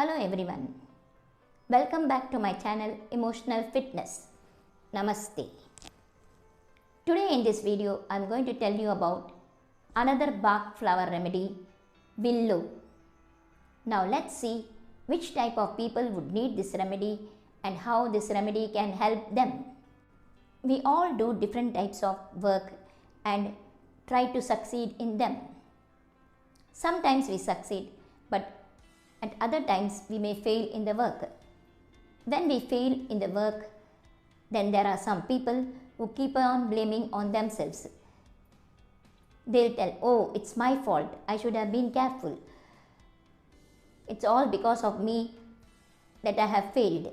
Hello everyone. Welcome back to my channel Emotional Fitness. Namaste. Today in this video I am going to tell you about another Bach flower remedy, willow. Now let's see which type of people would need this remedy and how this remedy can help them. We all do different types of work and try to succeed in them. Sometimes we succeed, but at other times we may fail in the work. When we fail in the work, then there are some people who keep on blaming on themselves. They'll tell, oh, it's my fault, I should have been careful. It's all because of me that I have failed.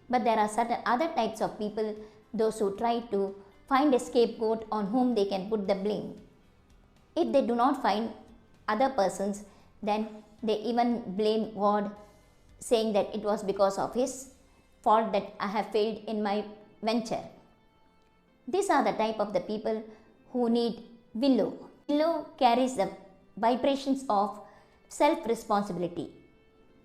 But there are certain other types of people, those who try to find a scapegoat on whom they can put the blame. If they do not find other persons, then they even blame God, saying that it was because of His fault that I have failed in my venture. These are the type of the people who need willow. Willow carries the vibrations of self-responsibility.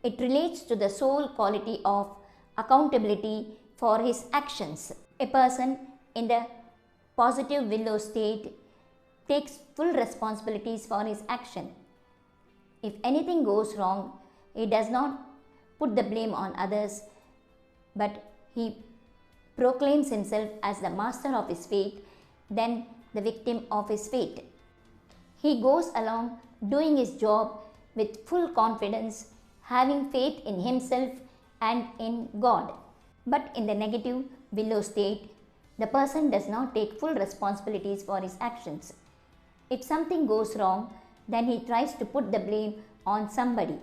It relates to the soul quality of accountability for his actions. A person in the positive willow state takes full responsibilities for his action. If anything goes wrong, he does not put the blame on others, but he proclaims himself as the master of his fate, then the victim of his fate. He goes along doing his job with full confidence, having faith in himself and in God. But in the negative willow state, the person does not take full responsibilities for his actions. If something goes wrong, then he tries to put the blame on somebody.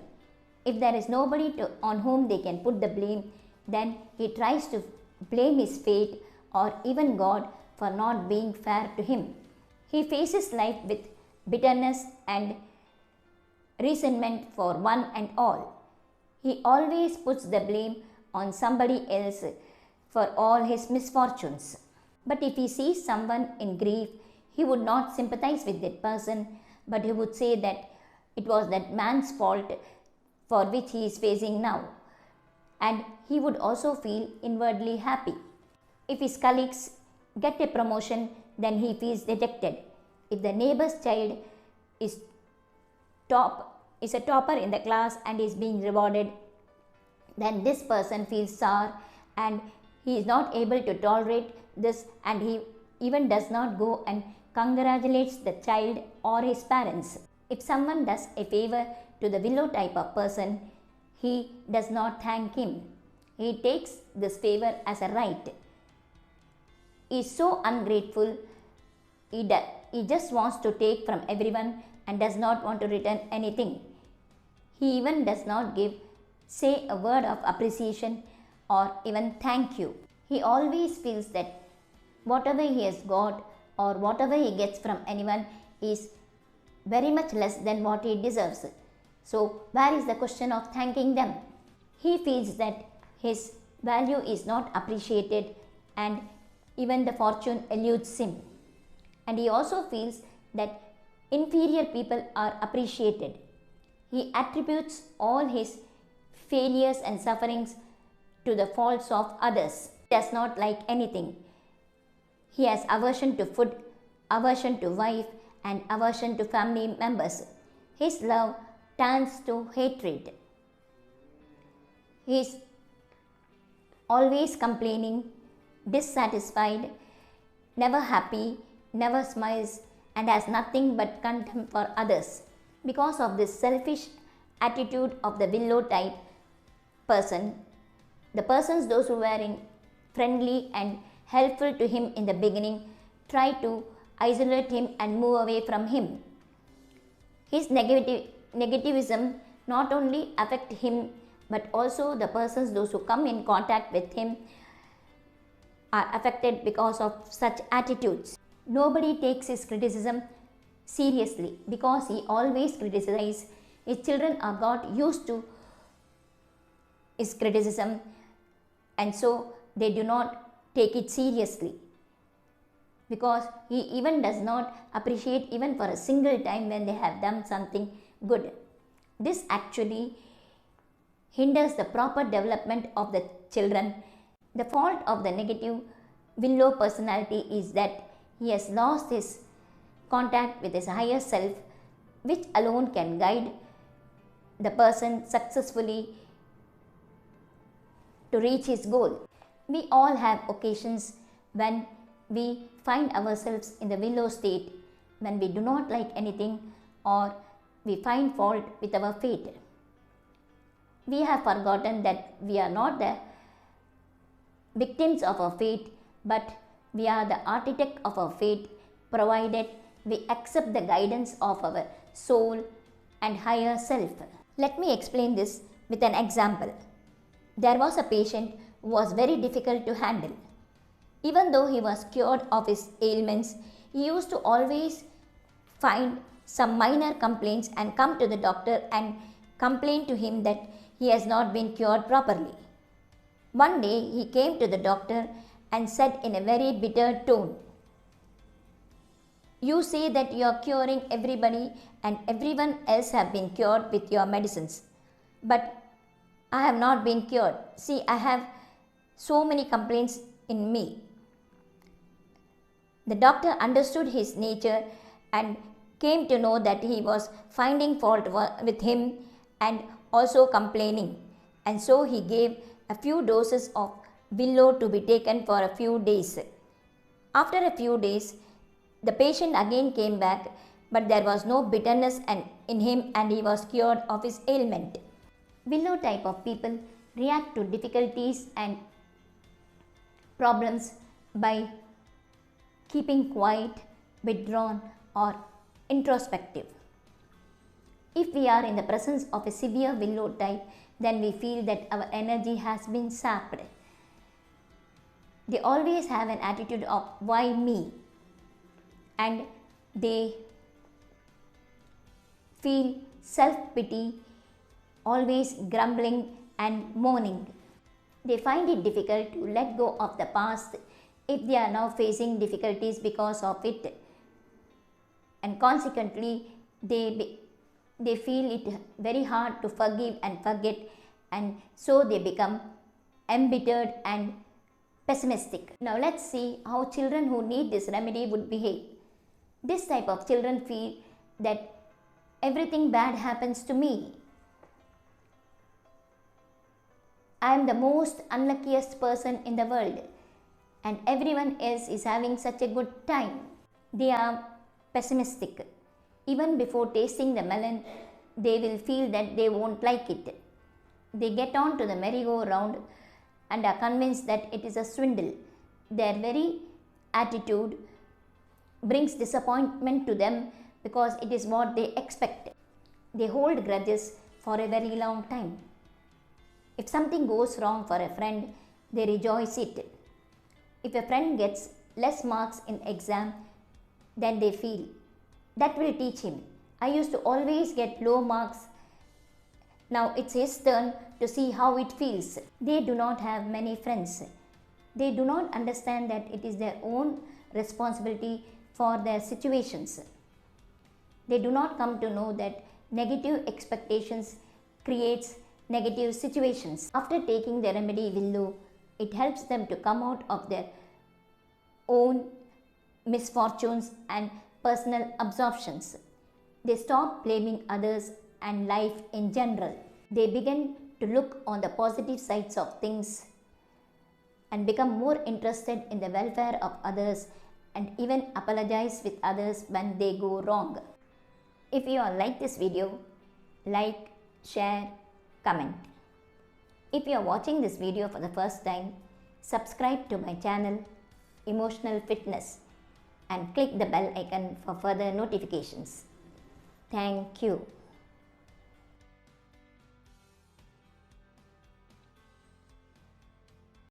If there is nobody on whom they can put the blame, then he tries to blame his fate or even God for not being fair to him. He faces life with bitterness and resentment for one and all. He always puts the blame on somebody else for all his misfortunes. But if he sees someone in grief, he would not sympathize with that person, but he would say that it was that man's fault for which he is facing now. And he would also feel inwardly happy. If his colleagues get a promotion, then he feels dejected. If the neighbor's child is a topper in the class and is being rewarded, then this person feels sour and he is not able to tolerate this, and he even does not go and congratulates the child or his parents. If someone does a favor to the willow type of person, he does not thank him. He takes this favor as a right. He is so ungrateful, he just wants to take from everyone and does not want to return anything. He even does not say a word of appreciation or even thank you. He always feels that whatever he has got or whatever he gets from anyone is very much less than what he deserves. So where is the question of thanking them? He feels that his value is not appreciated and even the fortune eludes him. And he also feels that inferior people are appreciated. He attributes all his failures and sufferings to the faults of others. He does not like anything. He has aversion to food, aversion to wife, and aversion to family members. His love turns to hatred. He is always complaining, dissatisfied, never happy, never smiles, and has nothing but contempt for others. Because of this selfish attitude of the willow type person, the persons those who were friendly and helpful to him in the beginning try to isolate him and move away from him. His negativism not only affect him, but also the persons those who come in contact with him are affected because of such attitudes. Nobody takes his criticism seriously because he always criticizes. His children are got used to his criticism, and so they do not take it seriously, because he even does not appreciate even for a single time when they have done something good. This actually hinders the proper development of the children. The fault of the negative willow personality is that he has lost his contact with his higher self, which alone can guide the person successfully to reach his goal. We all have occasions when we find ourselves in the willow state, when we do not like anything or we find fault with our fate. We have forgotten that we are not the victims of our fate, but we are the architect of our fate, provided we accept the guidance of our soul and higher self. Let me explain this with an example. There was a patient who was very difficult to handle. Even though he was cured of his ailments, he used to always find some minor complaints and come to the doctor and complain to him that he has not been cured properly. One day he came to the doctor and said in a very bitter tone, "You say that you are curing everybody and everyone else have been cured with your medicines. But I have not been cured. See, I have so many complaints in me." The doctor understood his nature and came to know that he was finding fault with him and also complaining. And so he gave a few doses of willow to be taken for a few days. After a few days, the patient again came back, but there was no bitterness in him and he was cured of his ailment. Willow type of people react to difficulties and problems by keeping quiet, withdrawn, or introspective. If we are in the presence of a severe willow type, then we feel that our energy has been sapped. They always have an attitude of "why me?" and they feel self-pity, always grumbling and moaning. They find it difficult to let go of the past if they are now facing difficulties because of it, and consequently they feel it very hard to forgive and forget, and so they become embittered and pessimistic. Now let's see how children who need this remedy would behave. This type of children feel that everything bad happens to me. I am the most unluckiest person in the world and everyone else is having such a good time. They are pessimistic. Even before tasting the melon, they will feel that they won't like it. They get on to the merry-go-round and are convinced that it is a swindle. Their very attitude brings disappointment to them because it is what they expect. They hold grudges for a very long time. If something goes wrong for a friend, they rejoice it. If a friend gets less marks in exam, then they feel, that will teach him. I used to always get low marks. Now it's his turn to see how it feels. They do not have many friends. They do not understand that it is their own responsibility for their situations. They do not come to know that negative expectations creates negative situations. After taking the remedy willow, it helps them to come out of their own misfortunes and personal absorptions. They stop blaming others and life in general. They begin to look on the positive sides of things and become more interested in the welfare of others and even apologize with others when they go wrong. If you all like this video, like, share, comment. If you are watching this video for the first time, subscribe to my channel Emotional Fitness and click the bell icon for further notifications. Thank you.